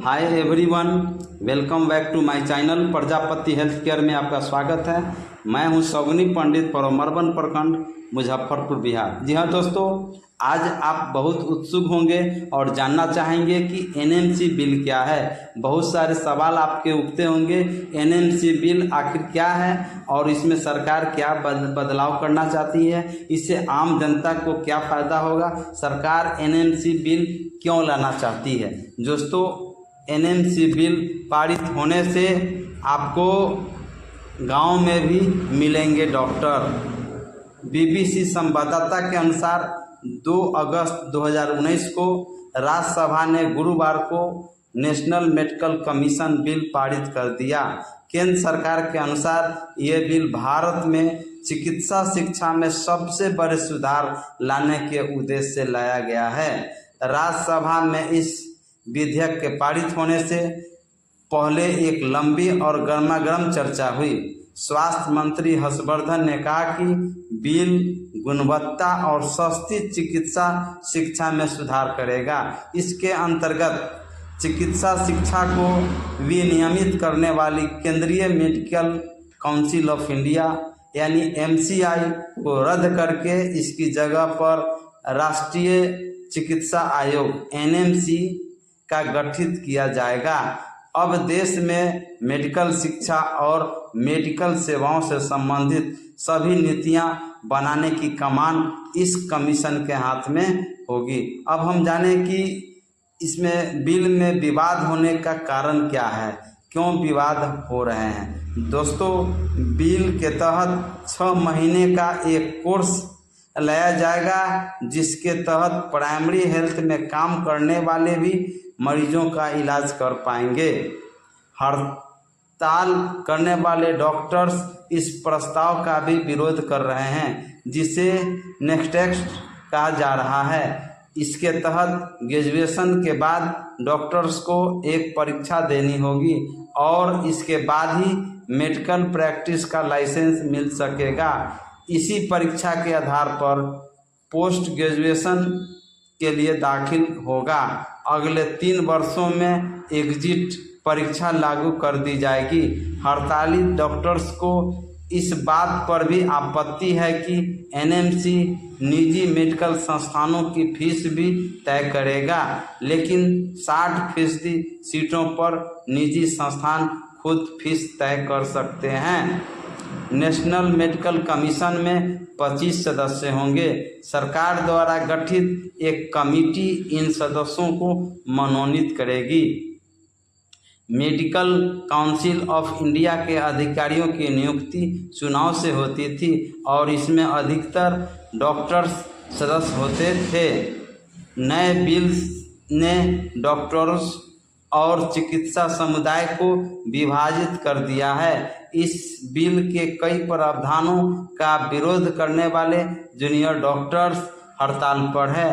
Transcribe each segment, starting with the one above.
Hi everyone, welcome back to my channel Prajapati health care में आपका स्वागत है। मैं हूं सौगनी पंडित फ्रॉम अर्बन प्रखंड मुजफ्फरपुर बिहार। जी हाँ दोस्तों, आज आप बहुत उत्सुक होंगे और जानना चाहेंगे कि एनएमसी बिल क्या है। बहुत सारे सवाल आपके उठते होंगे, एनएमसी बिल आखिर क्या है और इसमें सरकार क्या बदलाव करना चाहती है, इससे आम जनता को क्या फ़ायदा होगा, सरकार एनएमसी बिल क्यों लाना चाहती है। दोस्तों, एनएमसी बिल पारित होने से आपको गांव में भी मिलेंगे डॉक्टर। बीबीसी संवाददाता के अनुसार 2 अगस्त 2019 को राज्यसभा ने गुरुवार को नेशनल मेडिकल कमीशन बिल पारित कर दिया। केंद्र सरकार के अनुसार यह बिल भारत में चिकित्सा शिक्षा में सबसे बड़े सुधार लाने के उद्देश्य से लाया गया है। राज्यसभा में इस विधेयक के पारित होने से पहले एक लंबी और गर्मागर्म चर्चा हुई। स्वास्थ्य मंत्री हर्षवर्धन ने कहा कि बिल गुणवत्ता और सस्ती चिकित्सा शिक्षा में सुधार करेगा। इसके अंतर्गत चिकित्सा शिक्षा को विनियमित करने वाली केंद्रीय मेडिकल काउंसिल ऑफ इंडिया यानी एमसीआई को रद्द करके इसकी जगह पर राष्ट्रीय चिकित्सा आयोग एनएमसी का गठित किया जाएगा। अब देश में मेडिकल शिक्षा और मेडिकल सेवाओं से संबंधित सभी नीतियां बनाने की कमान इस कमीशन के हाथ में होगी। अब हम जानें कि इसमें बिल में विवाद होने का कारण क्या है, क्यों विवाद हो रहे हैं। दोस्तों, बिल के तहत 6 महीने का एक कोर्स लाया जाएगा, जिसके तहत प्राइमरी हेल्थ में काम करने वाले भी मरीजों का इलाज कर पाएंगे। हड़ताल करने वाले डॉक्टर्स इस प्रस्ताव का भी विरोध कर रहे हैं, जिसे नेक्स्ट कहा जा रहा है। इसके तहत ग्रेजुएशन के बाद डॉक्टर्स को एक परीक्षा देनी होगी और इसके बाद ही मेडिकल प्रैक्टिस का लाइसेंस मिल सकेगा। इसी परीक्षा के आधार पर पोस्ट ग्रेजुएशन के लिए दाखिल होगा। अगले 3 वर्षों में एग्जिट परीक्षा लागू कर दी जाएगी। हड़ताली डॉक्टर्स को इस बात पर भी आपत्ति है कि एनएमसी निजी मेडिकल संस्थानों की फीस भी तय करेगा, लेकिन 60% सीटों पर निजी संस्थान खुद फीस तय कर सकते हैं। नेशनल मेडिकल कमीशन में 25 सदस्य होंगे। सरकार द्वारा गठित एक कमेटी इन सदस्यों को मनोनीत करेगी। मेडिकल काउंसिल ऑफ इंडिया के अधिकारियों की नियुक्ति चुनाव से होती थी और इसमें अधिकतर डॉक्टर्स सदस्य होते थे। नए बिल ने डॉक्टर्स और चिकित्सा समुदाय को विभाजित कर दिया है। इस बिल के कई प्रावधानों का विरोध करने वाले जूनियर डॉक्टर्स हड़ताल पर है।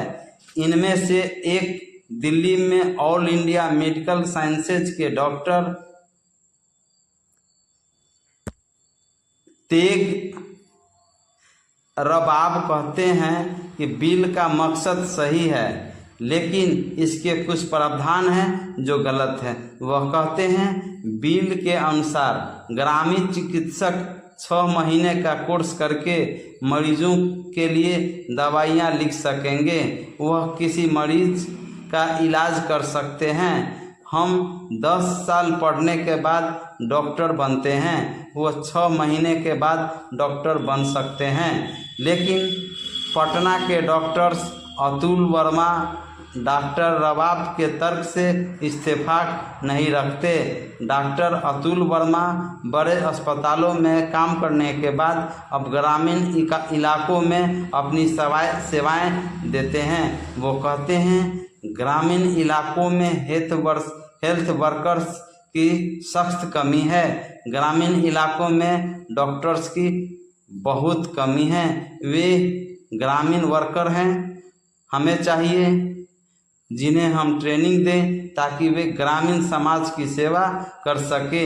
इनमें से एक दिल्ली में ऑल इंडिया मेडिकल साइंसेज के डॉक्टर तेग रबाब कहते हैं कि बिल का मकसद सही है, लेकिन इसके कुछ प्रावधान हैं जो गलत है। वह कहते हैं, बिल के अनुसार ग्रामीण चिकित्सक 6 महीने का कोर्स करके मरीजों के लिए दवाइयाँ लिख सकेंगे। वह किसी मरीज का इलाज कर सकते हैं। हम 10 साल पढ़ने के बाद डॉक्टर बनते हैं, वह 6 महीने के बाद डॉक्टर बन सकते हैं। लेकिन पटना के डॉक्टर्स अतुल वर्मा डॉक्टर रबाब के तर्क से इस्तीफा नहीं रखते। डॉक्टर अतुल वर्मा बड़े अस्पतालों में काम करने के बाद अब ग्रामीण इलाकों में अपनी सेवाएं देते हैं। वो कहते हैं, ग्रामीण इलाकों में हेल्थ वर्कर्स की सख्त कमी है। ग्रामीण इलाकों में डॉक्टर्स की बहुत कमी है। वे ग्रामीण वर्कर हैं, हमें चाहिए जिन्हें हम ट्रेनिंग दें ताकि वे ग्रामीण समाज की सेवा कर सके।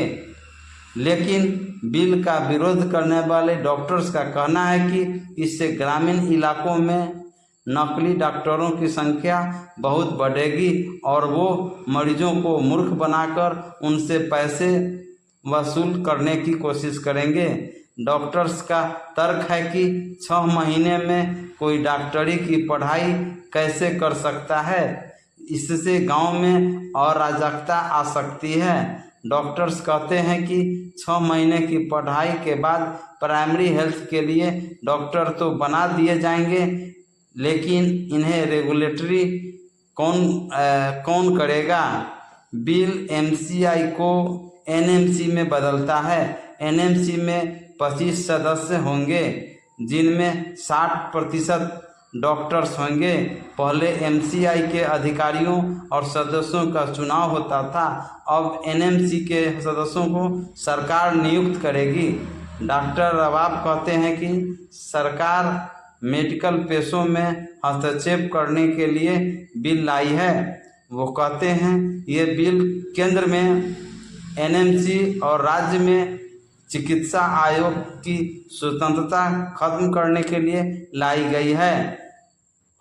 लेकिन बिल का विरोध करने वाले डॉक्टर्स का कहना है कि इससे ग्रामीण इलाकों में नकली डॉक्टरों की संख्या बहुत बढ़ेगी और वो मरीजों को मूर्ख बनाकर उनसे पैसे वसूल करने की कोशिश करेंगे। डॉक्टर्स का तर्क है कि 6 महीने में कोई डॉक्टरी की पढ़ाई कैसे कर सकता है, इससे गांव में अराजकता आ सकती है। डॉक्टर्स कहते हैं कि 6 महीने की पढ़ाई के बाद प्राइमरी हेल्थ के लिए डॉक्टर तो बना दिए जाएंगे, लेकिन इन्हें रेगुलेटरी कौन करेगा। बिल एमसीआई को एनएमसी में बदलता है। एनएमसी में 25 सदस्य होंगे, जिनमें 60% डॉक्टर्स होंगे। पहले एमसीआई के अधिकारियों और सदस्यों का चुनाव होता था, अब एनएमसी के सदस्यों को सरकार नियुक्त करेगी। डॉक्टर रबाब कहते हैं कि सरकार मेडिकल पेशों में हस्तक्षेप करने के लिए बिल लाई है। वो कहते हैं ये बिल केंद्र में एनएमसी और राज्य में चिकित्सा आयोग की स्वतंत्रता खत्म करने के लिए लाई गई है।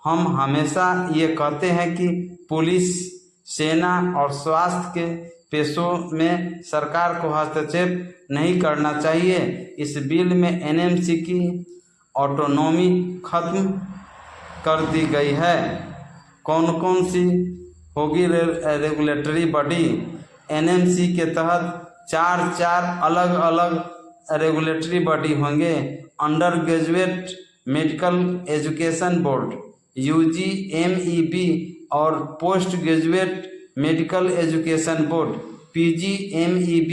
हम हमेशा ये कहते हैं कि पुलिस, सेना और स्वास्थ्य के पेशों में सरकार को हस्तक्षेप नहीं करना चाहिए। इस बिल में एनएमसी की ऑटोनॉमी खत्म कर दी गई है। कौन कौन सी होगी रेगुलेटरी बॉडी। एनएमसी के तहत चार अलग अलग रेगुलेटरी बॉडी होंगे। Under graduate medical education board UGMEB और post graduate medical education board PGMEB।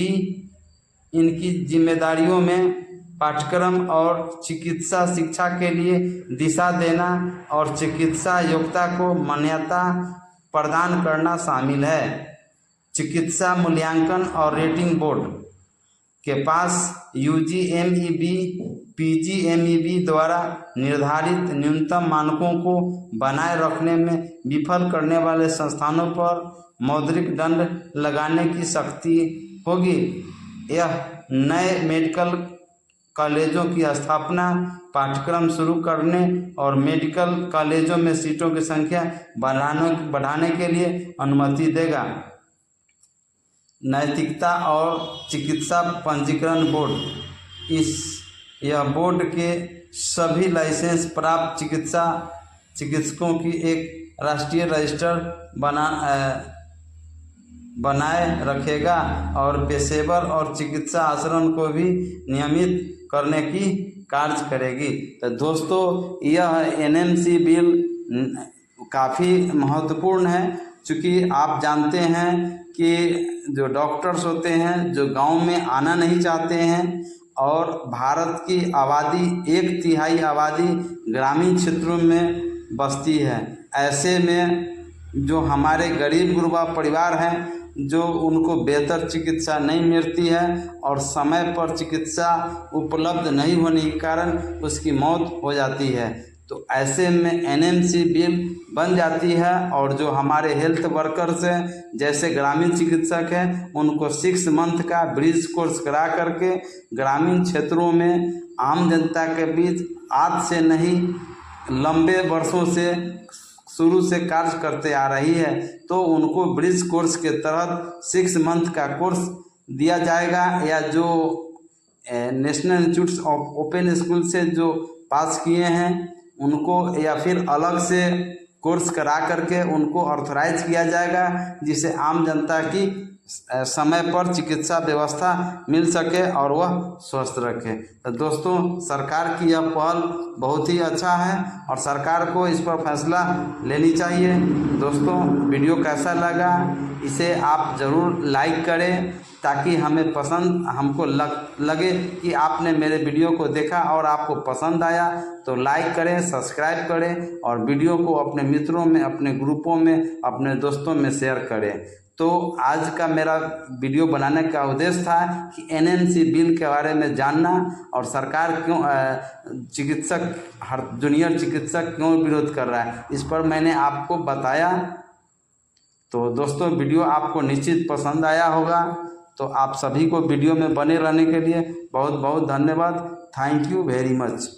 इनकी जिम्मेदारियों में पाठ्यक्रम और चिकित्सा शिक्षा के लिए दिशा देना और चिकित्सा योग्यता को मान्यता प्रदान करना शामिल है। चिकित्सा मूल्यांकन और रेटिंग बोर्ड के पास UGMEB PGMEB द्वारा निर्धारित न्यूनतम मानकों को बनाए रखने में विफल करने वाले संस्थानों पर मौद्रिक दंड लगाने की शक्ति होगी। यह नए मेडिकल कॉलेजों की स्थापना, पाठ्यक्रम शुरू करने और मेडिकल कॉलेजों में सीटों की संख्या बढ़ाने के लिए अनुमति देगा। नैतिकता और चिकित्सा पंजीकरण बोर्ड यह बोर्ड के सभी लाइसेंस प्राप्त चिकित्सकों की एक राष्ट्रीय रजिस्टर बनाए रखेगा और पेशेवर और चिकित्सा आचरण को भी नियमित करने की कार्य करेगी। तो दोस्तों, यह एनएमसी बिल काफ़ी महत्वपूर्ण है, क्योंकि आप जानते हैं कि जो डॉक्टर्स होते हैं जो गांव में आना नहीं चाहते हैं और भारत की आबादी 1/3 आबादी ग्रामीण क्षेत्रों में बसती है। ऐसे में जो हमारे गरीब गुरबा परिवार हैं, जो उनको बेहतर चिकित्सा नहीं मिलती है और समय पर चिकित्सा उपलब्ध नहीं होने के कारण उसकी मौत हो जाती है, तो ऐसे में एनएमसी बिल बन जाती है और जो हमारे हेल्थ वर्कर्स हैं, जैसे ग्रामीण चिकित्सक हैं, उनको 6 मंथ का ब्रिज कोर्स करा करके ग्रामीण क्षेत्रों में आम जनता के बीच आज से नहीं लंबे वर्षों से शुरू से कार्य करते आ रही है, तो उनको ब्रिज कोर्स के तहत 6 मंथ का कोर्स दिया जाएगा, या जो national institute of open school से जो पास किए हैं उनको, या फिर अलग से कोर्स करा करके उनको ऑथराइज किया जाएगा, जिससे आम जनता की समय पर चिकित्सा व्यवस्था मिल सके और वह स्वस्थ रखे। तो दोस्तों, सरकार की यह पहल बहुत ही अच्छा है और सरकार को इस पर फैसला लेनी चाहिए। दोस्तों, वीडियो कैसा लगा इसे आप ज़रूर लाइक करें, ताकि हमको लगे कि आपने मेरे वीडियो को देखा और आपको पसंद आया। तो लाइक करें, सब्सक्राइब करें और वीडियो को अपने मित्रों में, अपने ग्रुपों में, अपने दोस्तों में शेयर करें। तो आज का मेरा वीडियो बनाने का उद्देश्य था कि एनएमसी बिल के बारे में जानना और सरकार क्यों जूनियर चिकित्सक क्यों विरोध कर रहा है, इस पर मैंने आपको बताया। तो दोस्तों, वीडियो आपको निश्चित पसंद आया होगा। तो आप सभी को वीडियो में बने रहने के लिए बहुत बहुत धन्यवाद। Thank you very much.